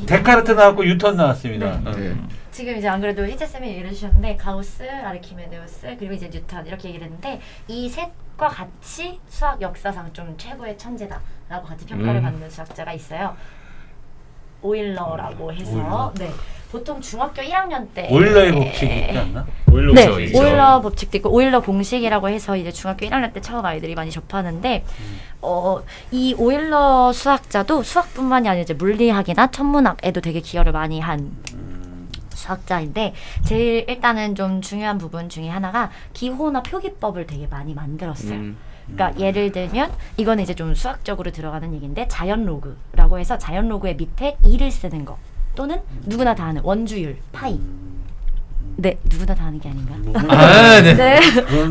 데카르트 나왔고 뉴턴 나왔습니다. 네. 지금 이제 안 그래도 희재 쌤이 얘기를 해주셨는데 가우스, 아르키메데우스 그리고 이제 뉴턴 이렇게 얘기를 했는데 이 셋과 같이 수학 역사상 좀 최고의 천재다라고 같이 평가를 받는 수학자가 있어요. 오일러라고 해서 오일러. 네. 보통 중학교 1학년 때 오일러의 법칙이 있지 않나? 오일러 네, 법칙이 있죠. 오일러 법칙도 있고 오일러 공식이라고 해서 이제 중학교 1학년 때 처음 아이들이 많이 접하는데 이 오일러 수학자도 수학뿐만이 아니라 이제 물리학이나 천문학에도 되게 기여를 많이 한 수학자인데 제일 일단은 좀 중요한 부분 중에 하나가 기호나 표기법을 되게 많이 만들었어요. 그러니까 예를 들면 이거는 이제 좀 수학적으로 들어가는 얘기인데 자연 로그라고 해서 자연 로그의 밑에 2를 쓰는 거 또는 누구나 다 아는 원주율 파이. 네, 누구나 다 아는 게 아닌가? 네. 네,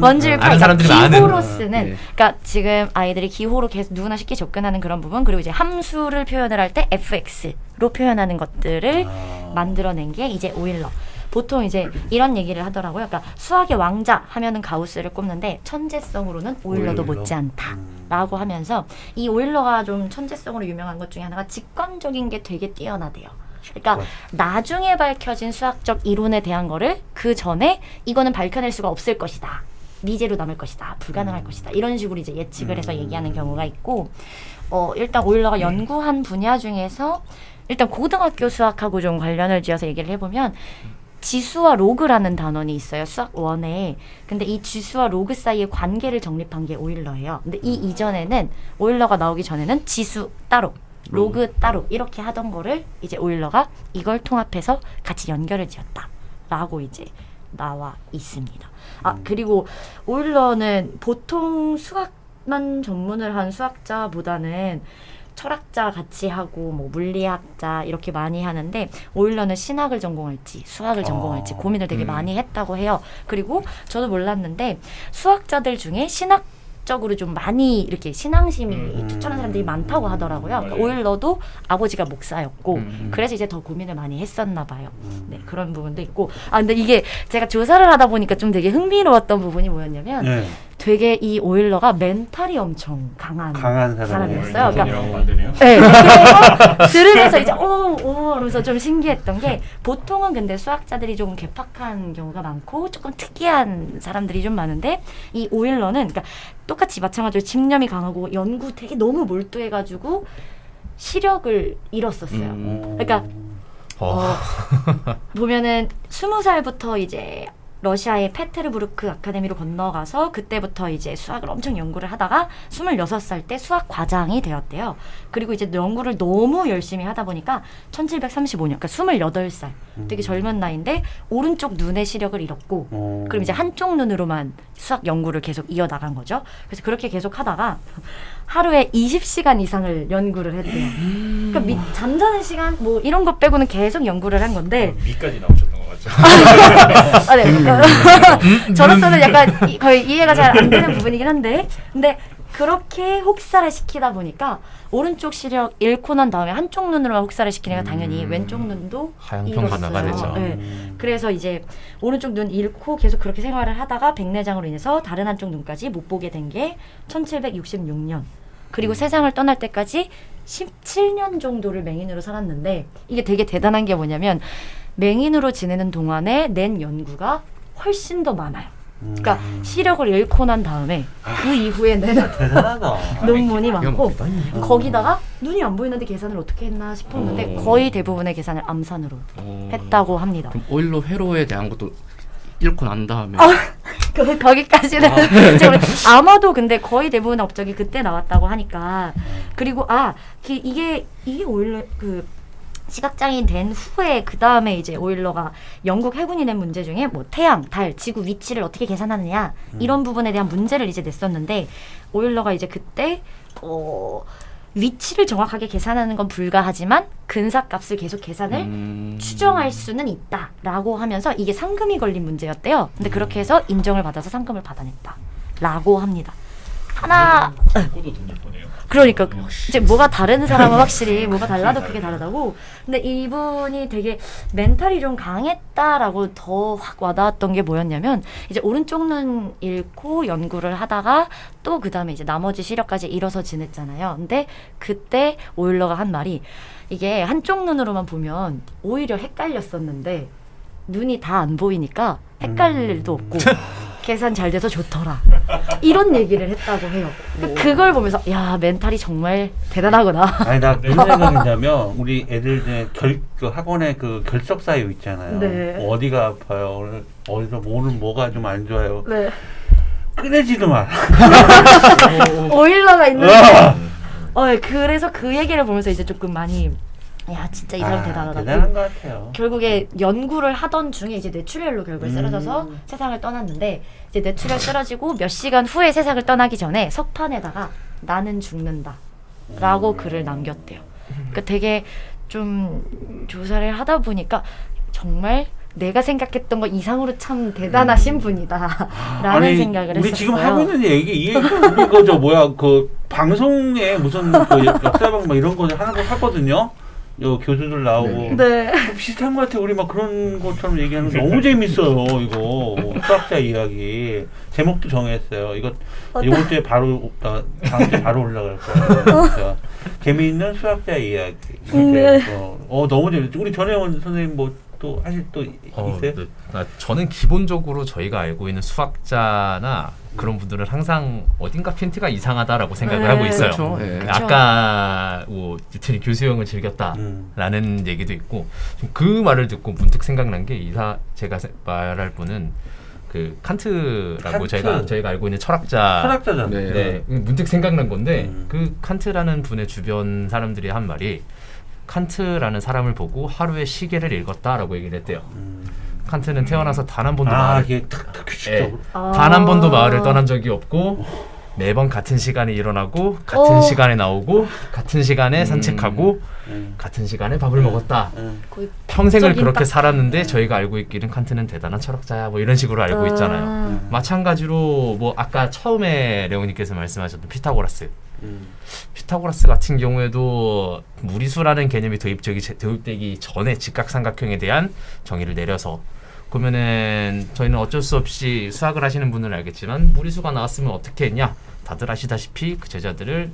원주율 파이. 사람들이 기호로 많은. 쓰는. 네. 그러니까 지금 아이들이 기호로 계속 누구나 쉽게 접근하는 그런 부분 그리고 이제 함수를 표현을 할 때 fx로 표현하는 것들을 만들어낸 게 이제 오일러. 보통 이제 이런 얘기를 하더라고요. 그러니까 수학의 왕자 하면은 가우스를 꼽는데 천재성으로는 오일러도 오일러. 못지않다라고 하면서 이 오일러가 좀 천재성으로 유명한 것 중에 하나가 직관적인 게 되게 뛰어나대요. 그러니까 나중에 밝혀진 수학적 이론에 대한 거를 그 전에 이거는 밝혀낼 수가 없을 것이다. 미제로 남을 것이다. 불가능할 것이다. 이런 식으로 이제 예측을 해서 얘기하는 경우가 있고 일단 오일러가 연구한 분야 중에서 일단 고등학교 수학하고 좀 관련을 지어서 얘기를 해보면 지수와 로그라는 단원이 있어요. 수학 1에. 근데 이 지수와 로그 사이의 관계를 정립한 게 오일러예요. 근데 이 이전에는 오일러가 나오기 전에는 지수 따로 로그 따로 이렇게 하던 거를 이제 오일러가 이걸 통합해서 같이 연결을 지었다 라고 이제 나와 있습니다. 그리고 오일러는 보통 수학만 전문을 한 수학자보다는 철학자 같이 하고 뭐 물리학자 이렇게 많이 하는데 오일러는 신학을 전공할지 수학을 전공할지 고민을 되게 많이 했다고 해요. 그리고 저도 몰랐는데 수학자들 중에 신학적으로 좀 많이 이렇게 신앙심이 투철한 사람들이 많다고 하더라고요. 그러니까 오일러도 아버지가 목사였고 그래서 이제 더 고민을 많이 했었나 봐요. 네, 그런 부분도 있고 근데 이게 제가 조사를 하다 보니까 좀 되게 흥미로웠던 부분이 뭐였냐면 네. 되게 이 오일러가 멘탈이 엄청 강한 사람이었어요. 그러니까 만드네요. 네, 그래서 들으면서 이제 오 하면서 좀 신기했던 게 보통은 근데 수학자들이 조금 괴팍한 경우가 많고 조금 특이한 사람들이 좀 많은데 이 오일러는 그러니까 똑같이 마찬가지로 집념이 강하고 연구 되게 너무 몰두해가지고 시력을 잃었었어요. 그러니까 보면은 20살부터 이제 러시아의 페테르부르크 아카데미로 건너가서 그때부터 이제 수학을 엄청 연구를 하다가 26살 때 수학 과장이 되었대요. 그리고 이제 연구를 너무 열심히 하다 보니까 1735년, 그러니까 28살, 되게 젊은 나이인데 오른쪽 눈의 시력을 잃었고 그럼 이제 한쪽 눈으로만 수학 연구를 계속 이어나간 거죠. 그래서 그렇게 계속 하다가 하루에 20시간 이상을 연구를 했대요. 그러니까 잠자는 시간 뭐 이런 것 빼고는 계속 연구를 한 건데 미까지 나오셨던 것 같죠. 네. 저로서는 약간 거의 이해가 잘 안 되는 부분이긴 한데 근데 그렇게 혹사를 시키다 보니까 오른쪽 시력 잃고 난 다음에 한쪽 눈으로만 혹사를 시키니까 당연히 왼쪽 눈도 하향평 가나가 되죠. 네. 그래서 이제 오른쪽 눈 잃고 계속 그렇게 생활을 하다가 백내장으로 인해서 다른 한쪽 눈까지 못 보게 된 게 1766년. 그리고 세상을 떠날 때까지 17년 정도를 맹인으로 살았는데 이게 되게 대단한 게 뭐냐면 맹인으로 지내는 동안에 낸 연구가 훨씬 더 많아요. 그러니까 시력을 잃고 난 다음에 그 이후에 낸 대단하다. 논문이 많고 거기다가 눈이 안 보이는데 계산을 어떻게 했나 싶었는데 거의 대부분의 계산을 암산으로 했다고 합니다. 그럼 오일러 회로에 대한 것도 읽고 난 다음에 거기까지는 아마도 근데 거의 대부분의 업적이 그때 나왔다고 하니까 그리고 이게 오일러 그 시각장애인 된 후에 그 다음에 이제 오일러가 영국 해군이 낸 문제 중에 뭐 태양, 달, 지구 위치를 어떻게 계산하느냐 이런 부분에 대한 문제를 이제 냈었는데 오일러가 이제 그때 위치를 정확하게 계산하는 건 불가하지만 근사값을 계속 계산을 추정할 수는 있다라고 하면서 이게 상금이 걸린 문제였대요. 근데 그렇게 해서 인정을 받아서 상금을 받아냈다라고 합니다. 하나 꼬도 돈을 보내요. 그러니까 이제 뭐가 다른 사람은 확실히 뭐가 달라도 그게 다르다고. 근데 이분이 되게 멘탈이 좀 강했다라고 더 확 와닿았던 게 뭐였냐면 이제 오른쪽 눈 잃고 연구를 하다가 또 그다음에 이제 나머지 시력까지 잃어서 지냈잖아요. 근데 그때 오일러가 한 말이 이게 한쪽 눈으로만 보면 오히려 헷갈렸었는데 눈이 다 안 보이니까 헷갈릴 일도 없고 계산 잘 돼서 좋더라. 이런 얘기를 했다고 해요. 그걸 보면서 야 멘탈이 정말 대단하구나. 아니 나 무슨 생각이냐면 우리 애들 중에 그 학원에 그 결석 사유 있잖아요. 네. 어디가 아파요? 어디서 오늘 뭐가 좀 안 좋아요? 네. 꺼내지도 마. 오일러가 있는. 아! 그래서 그 얘기를 보면서 이제 조금 많이 야 진짜 이 사람 대단하다. 대단한 것 같아요. 결국에 연구를 하던 중에 이제 뇌출혈로 결국에 쓰러져서 세상을 떠났는데 이제 뇌출혈 쓰러지고 몇 시간 후에 세상을 떠나기 전에 석판에다가 나는 죽는다라고 글을 남겼대요. 그러니까 되게 좀 조사를 하다 보니까 정말 내가 생각했던 것 이상으로 참 대단하신 분이다라는 생각을 했었어요. 우리 지금 하고 있는 얘기 이 얘기 우리 그저 뭐야 그 방송에 무슨 그 역사방 뭐 이런 거 하는 거 하거든요. 요 교수들 나오고 네. 비슷한 것 같아. 우리 막 그런 것처럼 얘기하는 거 너무 재밌어요. 이거 수학자 이야기 제목도 정했어요. 이거 이번 주에 바로 다음 주에 바로 올라갈 거예요. 진짜. 재미있는 수학자 이야기. 네. 너무 재밌어. 우리 전혜원 선생님 뭐 또 하실 또 있어요? 네. 저는 기본적으로 저희가 알고 있는 수학자나 그런 분들은 항상 어딘가 핀트가 이상하다라고 생각을 하고 있어요. 그쵸. 네. 그쵸. 아까 뭐 뉴턴이 교수형을 즐겼다라는 얘기도 있고 그 말을 듣고 문득 생각난 게 제가 말할 분은 그 칸트라고 칸트. 저희가 알고 있는 철학자잖아요. 네. 문득 생각난 건데 그 칸트라는 분의 주변 사람들이 한 말이 칸트라는 사람을 보고 하루에 시계를 읽었다라고 얘기를 했대요. 칸트는 태어나서 단 한 번도 이게 탁탁 규칙적으로. 단 한 번도 마을을 떠난 적이 없고 매번 같은 시간에 일어나고 같은 시간에 나오고 같은 시간에 산책하고 같은 시간에 밥을 먹었다. 거의 평생을 법적인 그렇게 딱- 살았는데 저희가 알고 있기는 칸트는 대단한 철학자야 뭐 이런 식으로 알고 있잖아요. 마찬가지로 뭐 아까 처음에 레오님께서 말씀하셨던 피타고라스 같은 경우에도 무리수라는 개념이 도입되기 전에 직각삼각형에 대한 정의를 내려서 그러면은 저희는 어쩔 수 없이 수학을 하시는 분은 알겠지만 무리수가 나왔으면 어떻게 했냐 다들 아시다시피 그 제자들을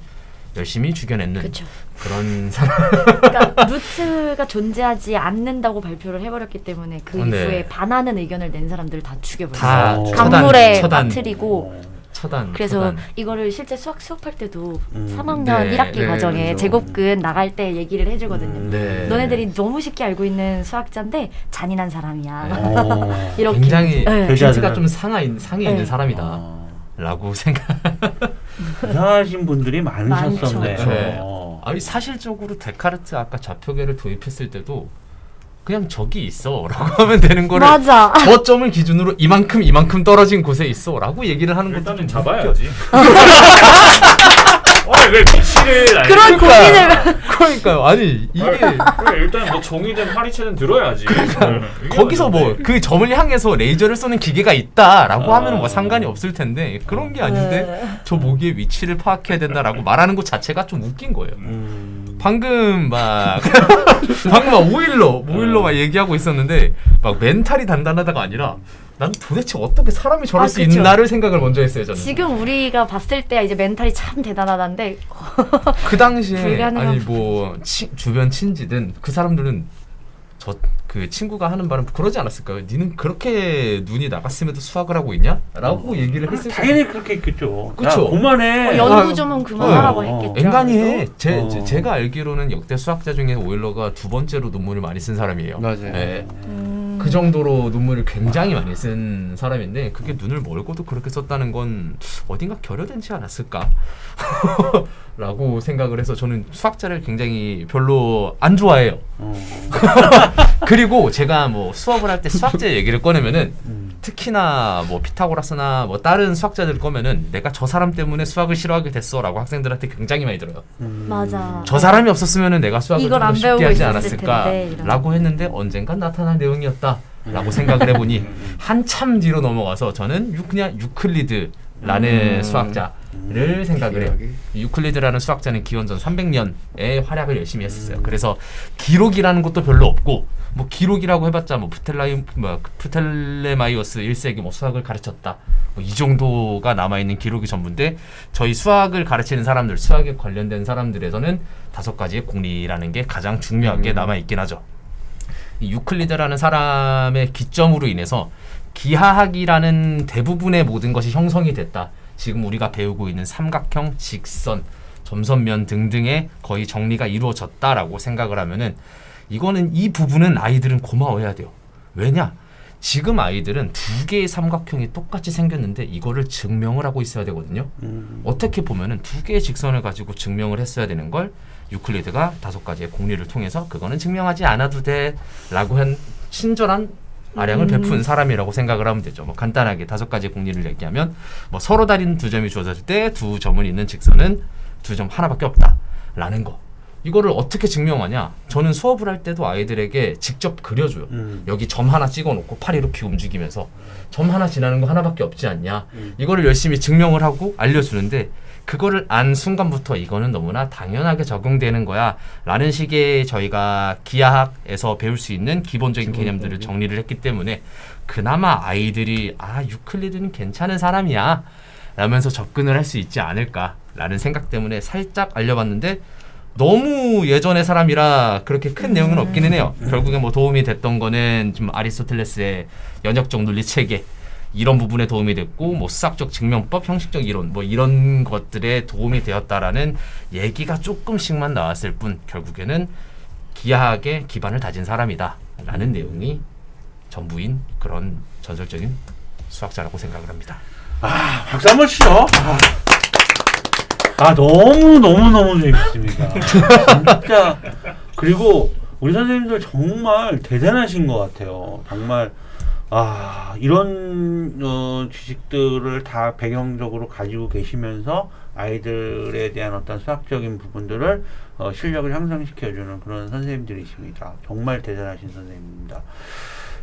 열심히 죽여냈는 그쵸. 그런 사람. 그러니까 루트가 존재하지 않는다고 발표를 해버렸기 때문에 그 네. 이후에 반하는 의견을 낸 사람들을 다 다 죽여버렸어요. 처단, 강물에 처단. 빠뜨리고. 처단. 그래서 처단. 이거를 실제 수업할 때도 3학년 네, 1학기 네, 과정에 그렇죠. 제곱근 나갈 때 얘기를 해주거든요. 네. 너네들이 너무 쉽게 알고 있는 수학자인데 잔인한 사람이야. 어. 이렇게. 굉장히 네. 핀트가 좀 상해 있는 네. 사람이다. 라고 생각. 이상하신 분들이 많으셨었네요. 많죠. 네. 아니 사실적으로 데카르트 아까 좌표계를 도입했을 때도 그냥 저기 있어라고 하면 되는 거를 맞아. 저점을 기준으로 이만큼 떨어진 곳에 있어라고 얘기를 하는 것도 일단은 좀 잡아야지. 왜 위치를 알지? 그런 고민을. 그러니까요. 아니 이게 그래, 일단 뭐 종이든 파리채든 들어야지. 거기서 뭐 그 점을 향해서 레이저를 쏘는 기계가 있다라고 하면은 뭐 상관이 없을 텐데 그런 게 아닌데 저 모기의 위치를 파악해야 된다라고 말하는 것 자체가 좀 웃긴 거예요. 방금 막 오일러 막 얘기하고 있었는데 막 멘탈이 단단하다가 아니라 난 도대체 어떻게 사람이 저럴 수 그쵸. 있나를 생각을 먼저 했어요 저는. 지금 우리가 봤을 때 이제 멘탈이 참 대단하다는데 그 당시에 불가능한 아니 뭐 주변 친지든 그 사람들은 그 친구가 하는 말은 그러지 않았을까요? 니는 그렇게 눈이 나갔음에도 수학을 하고 있냐? 라고 얘기를 했을 거예요. 당연히 그렇게 했겠죠. 그쵸. 야, 그만해. 연구 좀 그만하라고 했겠죠. 인간이 해. 어. 제가 알기로는 역대 수학자 중에 오일러가 두 번째로 논문을 많이 쓴 사람이에요. 맞아요. 네. 그 정도로 논문을 굉장히 많이 쓴 사람인데 그게 눈을 멀고도 그렇게 썼다는 건 어딘가 결여되지 않았을까? 라고 생각을 해서 저는 수학자를 굉장히 별로 안 좋아해요. 그리고 제가 뭐 수업을 할 때 수학자 얘기를 꺼내면은 특히나 뭐 피타고라스나 뭐 다른 수학자들 거면은 내가 저 사람 때문에 수학을 싫어하게 됐어라고 학생들한테 굉장히 많이 들어요. 맞아. 저 사람이 없었으면은 내가 수학을 이걸 좀 안 더 쉽게 배우고 하지 있었을 텐데, 이런. 않았을까라고 했는데 언젠간 나타날 내용이었다라고 생각을 해보니 한참 뒤로 넘어가서 저는 그냥 유클리드 라는 수학자를 생각을 해요. 유클리드라는 수학자는 기원전 300년에 활약을 열심히 했었어요. 그래서 기록이라는 것도 별로 없고 뭐 기록이라고 해봤자 뭐 프텔레마이오스 1세기 뭐 수학을 가르쳤다 뭐 이 정도가 남아있는 기록이 전부인데 저희 수학을 가르치는 사람들, 수학에 관련된 사람들에서는 5가지의 공리라는 게 가장 중요하게 남아있긴 하죠. 이 유클리드라는 사람의 기점으로 인해서 기하학이라는 대부분의 모든 것이 형성이 됐다. 지금 우리가 배우고 있는 삼각형, 직선, 점선면 등등의 거의 정리가 이루어졌다라고 생각을 하면은 이거는 이 부분은 아이들은 고마워해야 돼요. 왜냐? 지금 아이들은 2개의 삼각형이 똑같이 생겼는데 이거를 증명을 하고 있어야 되거든요. 어떻게 보면은 2개의 직선을 가지고 증명을 했어야 되는 걸 유클리드가 5가지의 공리를 통해서 그거는 증명하지 않아도 돼라고 한 친절한 아량을 베푼 사람이라고 생각을 하면 되죠. 뭐 간단하게 5가지 공리를 얘기하면 뭐 서로 다른 2점이 주어졌을 때 2점을 잇는 직선은 2점 하나밖에 없다라는 거. 이거를 어떻게 증명하냐? 저는 수업을 할 때도 아이들에게 직접 그려줘요. 여기 점 하나 찍어놓고 팔 이렇게 움직이면서 점 하나 지나는 거 하나밖에 없지 않냐? 이거를 열심히 증명을 하고 알려주는데 그거를 안 순간부터 이거는 너무나 당연하게 적용되는 거야 라는 식의 저희가 기하학에서 배울 수 있는 기본적인 개념들을 정리를 했기 때문에 그나마 아이들이 유클리드는 괜찮은 사람이야 라면서 접근을 할 수 있지 않을까 라는 생각 때문에 살짝 알려봤는데 너무 예전의 사람이라 그렇게 큰 내용은 없기는 해요. 결국에 뭐 도움이 됐던 거는 좀 아리스토텔레스의 연역적 논리 체계 이런 부분에 도움이 됐고 뭐 수학적 증명법, 형식적 이론 뭐 이런 것들에 도움이 되었다라는 얘기가 조금씩만 나왔을 뿐 결국에는 기하학의 기반을 다진 사람이다 라는 내용이 전부인 그런 전설적인 수학자라고 생각을 합니다. 박수 한번 치죠. 너무 재밌습니다. 진짜. 그리고 우리 선생님들 정말 대단하신 것 같아요. 정말 이런 지식들을 다 배경적으로 가지고 계시면서 아이들에 대한 어떤 수학적인 부분들을 실력을 향상시켜주는 그런 선생님들이십니다. 정말 대단하신 선생님입니다.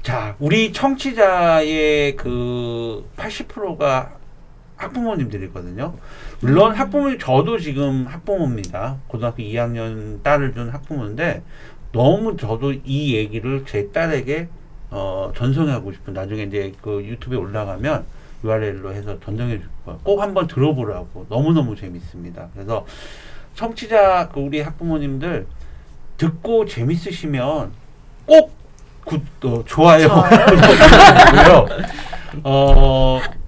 자, 우리 청취자의 그 80%가 학부모님들이거든요. 물론 학부모님, 저도 지금 학부모입니다. 고등학교 2학년 딸을 둔 학부모인데 너무 저도 이 얘기를 제 딸에게 전송하고 싶은, 나중에 이제 그 유튜브에 올라가면 URL로 해서 전송해 줄 거예요. 꼭 한번 들어보라고. 너무너무 재밌습니다. 그래서 청취자 우리 학부모님들 듣고 재밌으시면 꼭 좋아요.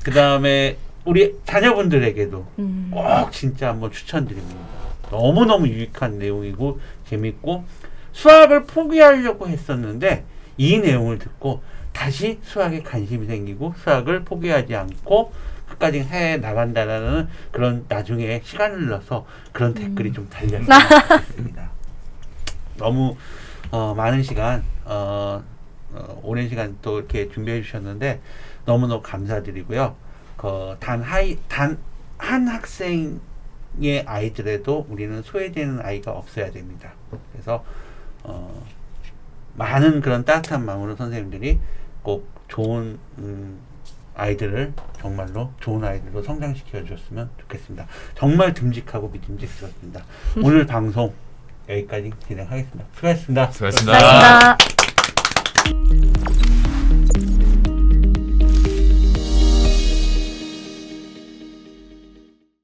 그 다음에 우리 자녀분들에게도 꼭 진짜 한번 추천드립니다. 너무너무 유익한 내용이고 재밌고, 수학을 포기하려고 했었는데 이 내용을 듣고 다시 수학에 관심이 생기고 수학을 포기하지 않고 끝까지 해 나간다라는 그런, 나중에 시간을 넣어서 그런 댓글이 좀 달렸으면 좋겠습니다. 너무 많은 시간, 오랜 시간 또 이렇게 준비해 주셨는데 너무너무 감사드리고요. 단 한 학생의 아이들에도 우리는 소외되는 아이가 없어야 됩니다. 그래서 많은 그런 따뜻한 마음으로 선생님들이 꼭 좋은 아이들을 정말로 좋은 아이들로 성장시켜 주셨으면 좋겠습니다. 정말 듬직하고 믿음직스럽습니다. 오늘 방송 여기까지 진행하겠습니다. 수고하셨습니다. 수고하셨습니다. 수고하셨습니다.